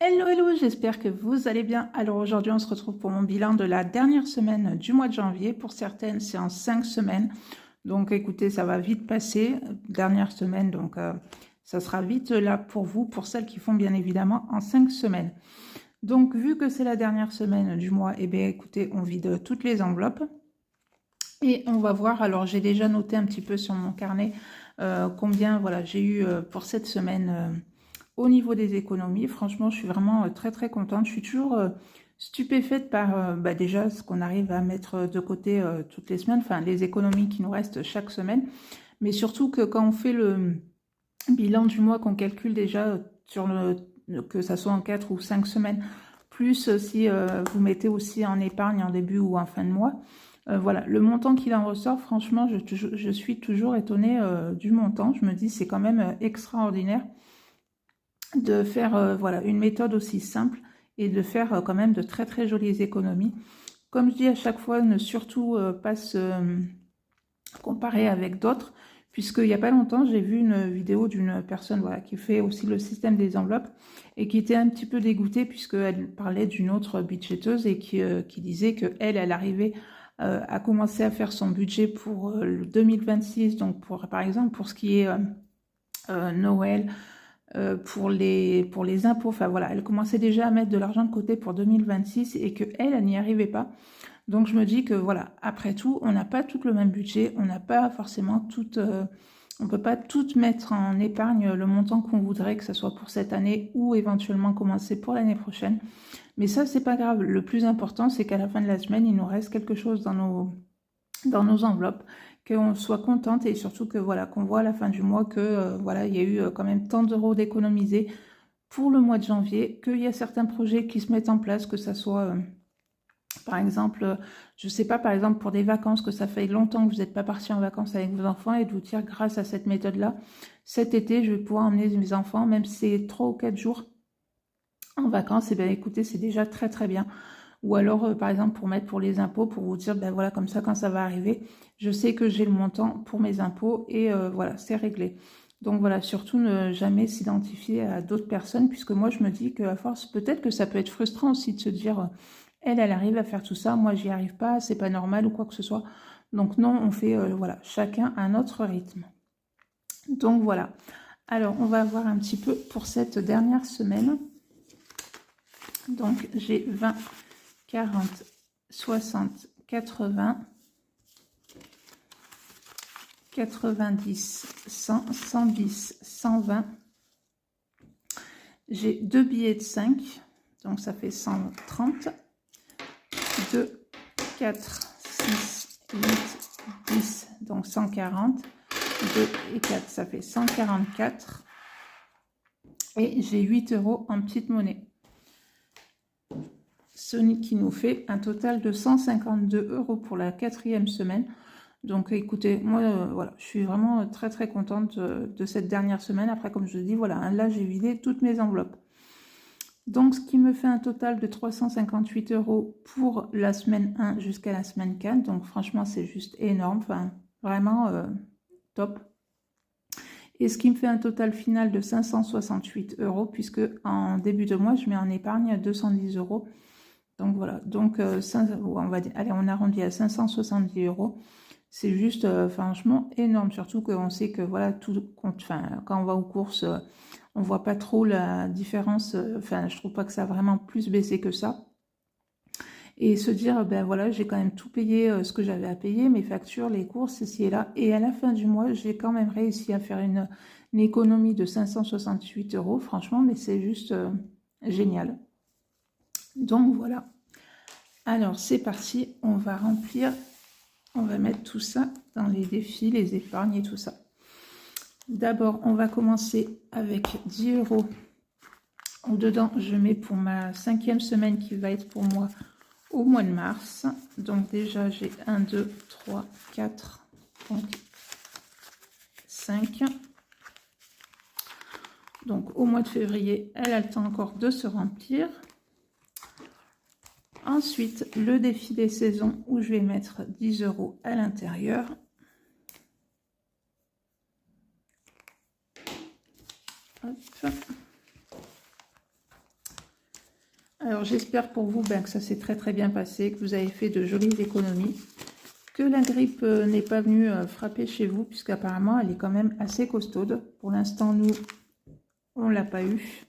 Hello, hello, j'espère que vous allez bien. Alors aujourd'hui, on se retrouve pour mon bilan de la dernière semaine du mois de janvier. Pour certaines, c'est en 5 semaines. Donc écoutez, ça va vite passer. Dernière semaine, donc ça sera vite là pour vous, pour celles qui font bien évidemment en 5 semaines. Donc vu que c'est la dernière semaine du mois, eh bien écoutez, on vide toutes les enveloppes. Et on va voir, alors j'ai déjà noté un petit peu sur mon carnet combien voilà, j'ai eu pour cette semaine au niveau des économies. Franchement, je suis vraiment très très contente. Je suis toujours stupéfaite par déjà ce qu'on arrive à mettre de côté toutes les semaines, enfin les économies qui nous restent chaque semaine. Mais surtout que quand on fait le bilan du mois, qu'on calcule déjà sur que ça soit en 4 ou 5 semaines, plus si vous mettez aussi en épargne en début ou en fin de mois. Voilà, le montant qu'il en ressort, franchement, je suis toujours étonnée du montant. Je me dis, c'est quand même extraordinaire de faire voilà, une méthode aussi simple et de faire quand même de très très jolies économies. Comme je dis à chaque fois, ne surtout pas se comparer avec d'autres, puisqu'il n'y a pas longtemps, j'ai vu une vidéo d'une personne voilà, qui fait aussi le système des enveloppes et qui était un petit peu dégoûtée puisqu'elle parlait d'une autre budgéteuse et qui disait qu'elle, elle arrivait à commencer à faire son budget pour le 2026, donc par exemple pour ce qui est Noël, pour les impôts, enfin voilà, elle commençait déjà à mettre de l'argent de côté pour 2026 et qu'elle, elle n'y arrivait pas. Donc je me dis que voilà, après tout, on n'a pas tout le même budget, on n'a pas forcément tout, on peut pas tout mettre en épargne le montant qu'on voudrait, que ce soit pour cette année ou éventuellement commencer pour l'année prochaine. Mais ça, c'est pas grave. Le plus important, c'est qu'à la fin de la semaine, il nous reste quelque chose dans nos enveloppes, qu'on soit contente et surtout que voilà, qu'on voit à la fin du mois que voilà, il y a eu quand même tant d'euros d'économisés pour le mois de janvier, qu'il y a certains projets qui se mettent en place, que ça soit par exemple, je ne sais pas, par exemple pour des vacances, que ça fait longtemps que vous n'êtes pas parti en vacances avec vos enfants et de vous dire grâce à cette méthode-là, cet été, je vais pouvoir emmener mes enfants, même si c'est 3 ou 4 jours en vacances, et bien écoutez, c'est déjà très très bien. Ou alors, par exemple, pour mettre pour les impôts, pour vous dire, ben voilà, comme ça, quand ça va arriver, je sais que j'ai le montant pour mes impôts et voilà, c'est réglé. Donc voilà, surtout ne jamais s'identifier à d'autres personnes, puisque moi, je me dis qu'à force, peut-être que ça peut être frustrant aussi de se dire, elle arrive à faire tout ça, moi, j'y arrive pas, c'est pas normal ou quoi que ce soit. Donc non, on fait, voilà, chacun à notre rythme. Donc voilà. Alors, on va voir un petit peu pour cette dernière semaine. Donc, j'ai 20, 40, 60, 80, 90, 100, 110, 120. J'ai 2 billets de 5, donc ça fait 130. 2, 4, 6, 8, 10, donc 140. 2 et 4, ça fait 144. Et j'ai 8 euros en petite monnaie. Ce qui nous fait un total de 152 euros pour la 4e semaine. Donc écoutez, moi voilà, je suis vraiment très très contente de cette dernière semaine. Après, comme je dis, voilà, là j'ai vidé toutes mes enveloppes. Donc ce qui me fait un total de 358 euros pour la semaine 1 jusqu'à la semaine 4. Donc franchement, c'est juste énorme. Enfin, vraiment top. Et ce qui me fait un total final de 568 euros, puisque en début de mois, je mets en épargne 210 euros. Donc voilà, donc on va dire, allez, on arrondit à 570 euros. C'est juste franchement énorme, surtout qu'on sait que voilà, tout compte, enfin, quand on va aux courses, on voit pas trop la différence. Enfin, je trouve pas que ça a vraiment plus baissé que ça. Et se dire, ben voilà, j'ai quand même tout payé ce que j'avais à payer, mes factures, les courses, ici et là. Et à la fin du mois, j'ai quand même réussi à faire une économie de 568 euros. Franchement, mais c'est juste génial. Donc voilà. Alors c'est parti, on va remplir, on va mettre tout ça dans les défis, les épargnes et tout ça. D'abord, on va commencer avec 10 euros. Dedans, je mets pour ma 5e semaine qui va être pour moi au mois de mars. Donc déjà, j'ai 1, 2, 3, 4, donc 5. Donc au mois de février, elle a le temps encore de se remplir. Ensuite, le défi des saisons où je vais mettre 10 euros à l'intérieur. Alors j'espère pour vous que ça s'est très très bien passé, que vous avez fait de jolies économies, que la grippe n'est pas venue frapper chez vous, puisqu'apparemment elle est quand même assez costaude. Pour l'instant, nous, on ne l'a pas eu.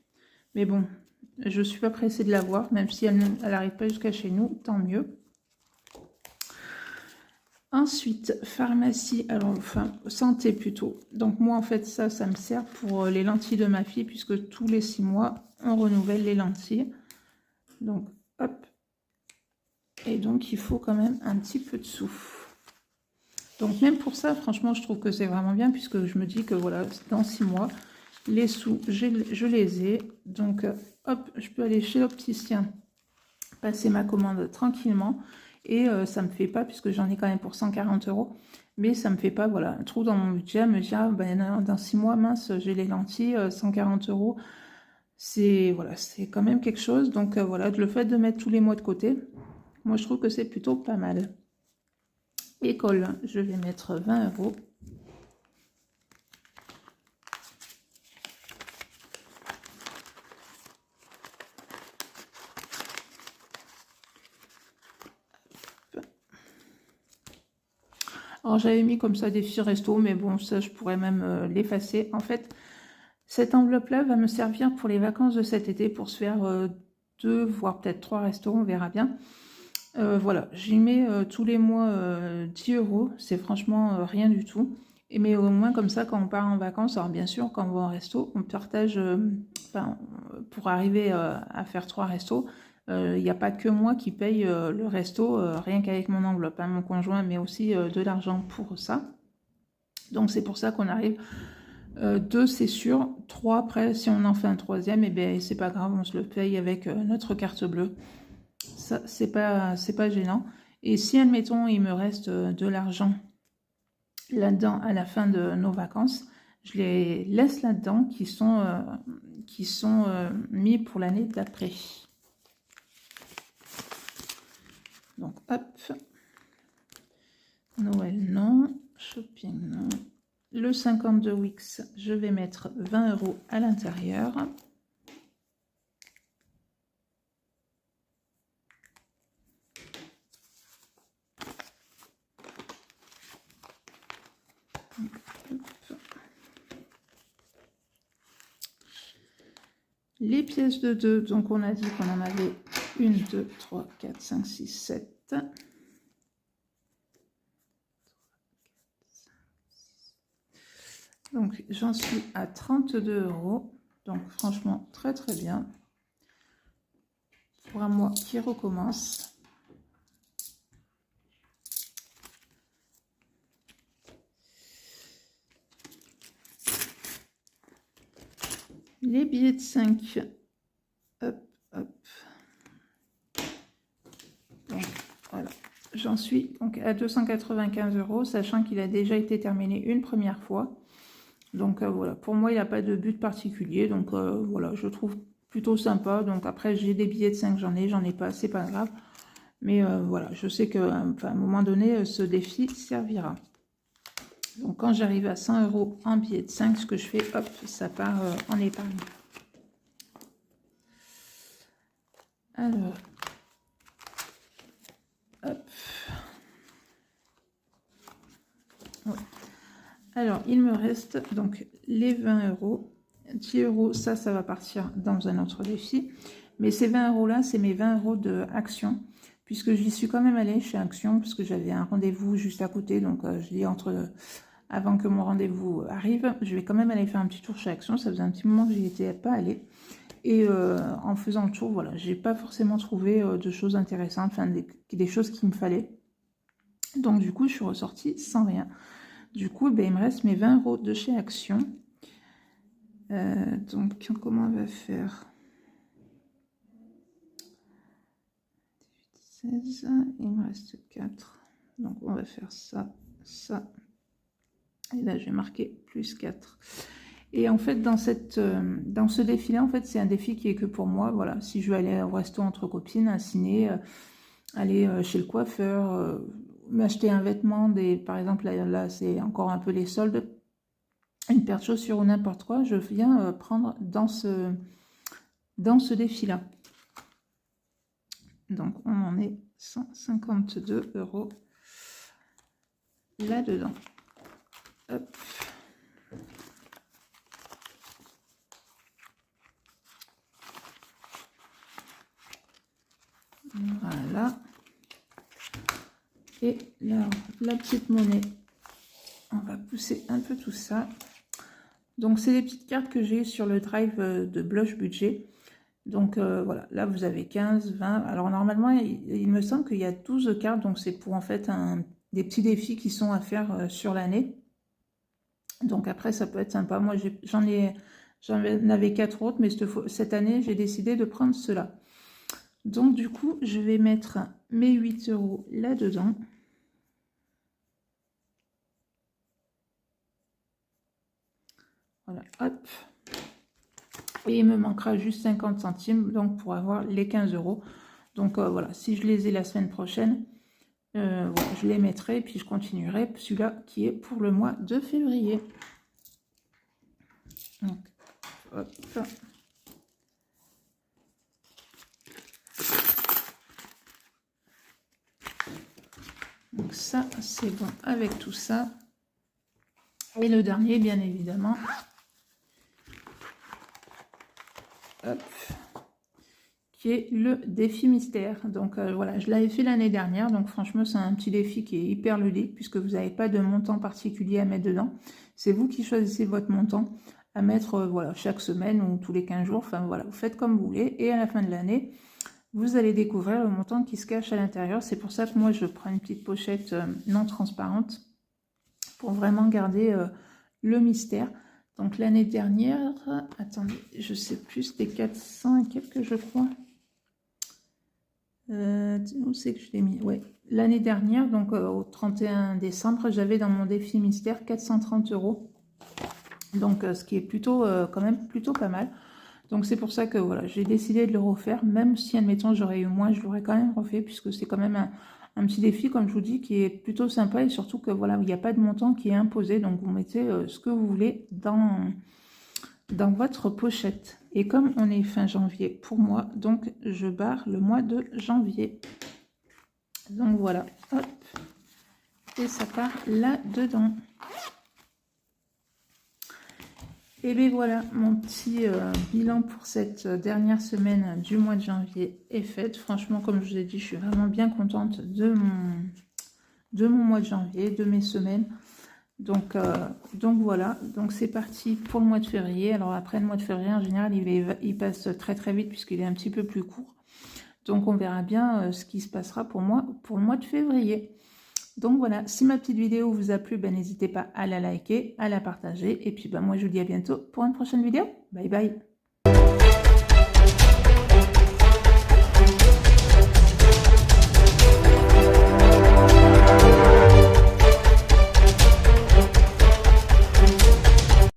Mais bon, je ne suis pas pressée de la voir, même si elle n'arrive pas jusqu'à chez nous, tant mieux. Ensuite, pharmacie, alors enfin, santé plutôt. Donc moi, en fait, ça me sert pour les lentilles de ma fille, puisque tous les 6 mois, on renouvelle les lentilles. Donc, hop. Et donc, il faut quand même un petit peu de sous. Donc, même pour ça, franchement, je trouve que c'est vraiment bien, puisque je me dis que voilà, dans 6 mois, les sous, je les ai. Donc, hop, je peux aller chez l'opticien, passer ma commande tranquillement. Et ça me fait pas, puisque j'en ai quand même pour 140 €, mais ça me fait pas, voilà, un trou dans mon budget à me dire, ah, ben, dans 6 mois, mince, j'ai les lentilles, 140 €. C'est voilà, c'est quand même quelque chose. Donc voilà, le fait de mettre tous les mois de côté, moi je trouve que c'est plutôt pas mal. École, je vais mettre 20 €. Alors j'avais mis comme ça des fiches resto, mais bon, ça je pourrais même l'effacer. En fait, cette enveloppe-là va me servir pour les vacances de cet été, pour se faire 2, voire peut-être 3 restos, on verra bien. Voilà, j'y mets tous les mois 10 €, c'est franchement rien du tout. Mais au moins comme ça, quand on part en vacances, alors bien sûr, quand on va au resto, on partage, enfin, pour arriver à faire 3 restos, il n'y a pas que moi qui paye le resto, rien qu'avec mon enveloppe, hein, mon conjoint met aussi de l'argent pour ça. Donc c'est pour ça qu'on arrive 2, c'est sûr. 3, après, si on en fait un troisième, et bien c'est pas grave, on se le paye avec notre carte bleue. Ça, c'est pas gênant. Et si, admettons, il me reste de l'argent là-dedans à la fin de nos vacances, je les laisse là-dedans qui sont mis pour l'année d'après. Donc, hop. Noël, non. Shopping, non. Le 52 Wix, je vais mettre 20 € à l'intérieur. Les pièces de 2, donc on a dit qu'on en avait 1, 2, 3, 4, 5, 6, 7. Donc j'en suis à 32 €. Donc franchement, très très bien. Pour un mois qui recommence. Les billets de 5. Hop, hop. Donc voilà. J'en suis donc à 295 €, sachant qu'il a déjà été terminé une première fois. Donc voilà, pour moi, il n'y a pas de but particulier. Donc voilà, je trouve plutôt sympa. Donc après, j'ai des billets de 5, j'en ai pas, c'est pas grave. Mais voilà, je sais qu'à un moment donné, ce défi servira. Donc quand j'arrive à 100 € en billets de 5, ce que je fais, hop, ça part en épargne. Alors, hop. Ouais. Alors, il me reste donc les 20 €. 10 €, ça va partir dans un autre défi. Mais ces 20 € là, c'est mes 20 € de Action, puisque j'y suis quand même allée chez Action, parce que j'avais un rendez-vous juste à côté. Donc, je dis avant que mon rendez-vous arrive, je vais quand même aller faire un petit tour chez Action. Ça faisait un petit moment que j'y étais pas allée. Et en faisant le tour, voilà, j'ai pas forcément trouvé de choses intéressantes, enfin des choses qu'il me fallait. Donc, du coup, je suis ressortie sans rien. Du coup, ben, il me reste mes 20 € de chez Action. Donc, comment on va faire? 18, 16, il me reste 4. Donc, on va faire ça, ça. Et là, je vais marquer plus 4. Et en fait, dans ce défi-là, en fait, c'est un défi qui est que pour moi. Voilà, si je veux aller au resto entre copines, un ciné, aller chez le coiffeur, m'acheter un vêtement, par exemple, là c'est encore un peu les soldes, une paire de chaussures ou n'importe quoi, je viens prendre dans ce défi-là. on est 152 € là-dedans. Hop. Voilà. Et là, la petite monnaie, on va pousser un peu tout ça. Donc, c'est des petites cartes que j'ai sur le drive de Blush Budget. Donc, voilà, là, vous avez 15, 20. Alors, normalement, il me semble qu'il y a 12 cartes. Donc, c'est pour, en fait, des petits défis qui sont à faire sur l'année. Donc, après, ça peut être sympa. Moi, j'en avais 4 autres, mais cette année, j'ai décidé de prendre cela. Donc, du coup, je vais mettre mes 8 € là-dedans. Voilà, hop. Et il me manquera juste 50 centimes donc pour avoir les 15 €. Donc, voilà, si je les ai la semaine prochaine, voilà, je les mettrai, puis je continuerai celui-là qui est pour le mois de février. Donc, hop. Donc ça, c'est bon avec tout ça. Et le dernier, bien évidemment. Hop. Qui est le défi mystère. Donc voilà, je l'avais fait l'année dernière. Donc franchement, c'est un petit défi qui est hyper ludique puisque vous n'avez pas de montant particulier à mettre dedans. C'est vous qui choisissez votre montant à mettre voilà, chaque semaine ou tous les 15 jours. Enfin voilà, vous faites comme vous voulez. Et à la fin de l'année, vous allez découvrir le montant qui se cache à l'intérieur. C'est pour ça que moi, je prends une petite pochette non transparente pour vraiment garder le mystère. Donc l'année dernière, attendez, je sais plus, c'était 400 et quelques, je crois. Où c'est que je l'ai mis? Ouais, l'année dernière, donc au 31 décembre, j'avais dans mon défi mystère 430 €. Donc ce qui est plutôt, quand même, plutôt pas mal. Donc c'est pour ça que voilà, j'ai décidé de le refaire, même si admettons j'aurais eu moins, je l'aurais quand même refait, puisque c'est quand même un petit défi, comme je vous dis, qui est plutôt sympa, et surtout que voilà, il n'y a pas de montant qui est imposé, donc vous mettez ce que vous voulez dans votre pochette. Et comme on est fin janvier pour moi, donc je barre le mois de janvier. Donc voilà, hop, et ça part là-dedans. Et bien voilà, mon petit bilan pour cette dernière semaine du mois de janvier est fait. Franchement, comme je vous ai dit, je suis vraiment bien contente de mon mois de janvier, de mes semaines. Donc voilà, donc c'est parti pour le mois de février. Alors après, le mois de février, en général, il passe très très vite puisqu'il est un petit peu plus court. Donc on verra bien ce qui se passera pour moi pour le mois de février. Donc voilà, si ma petite vidéo vous a plu, ben, n'hésitez pas à la liker, à la partager. Et puis ben, moi je vous dis à bientôt pour une prochaine vidéo. Bye bye.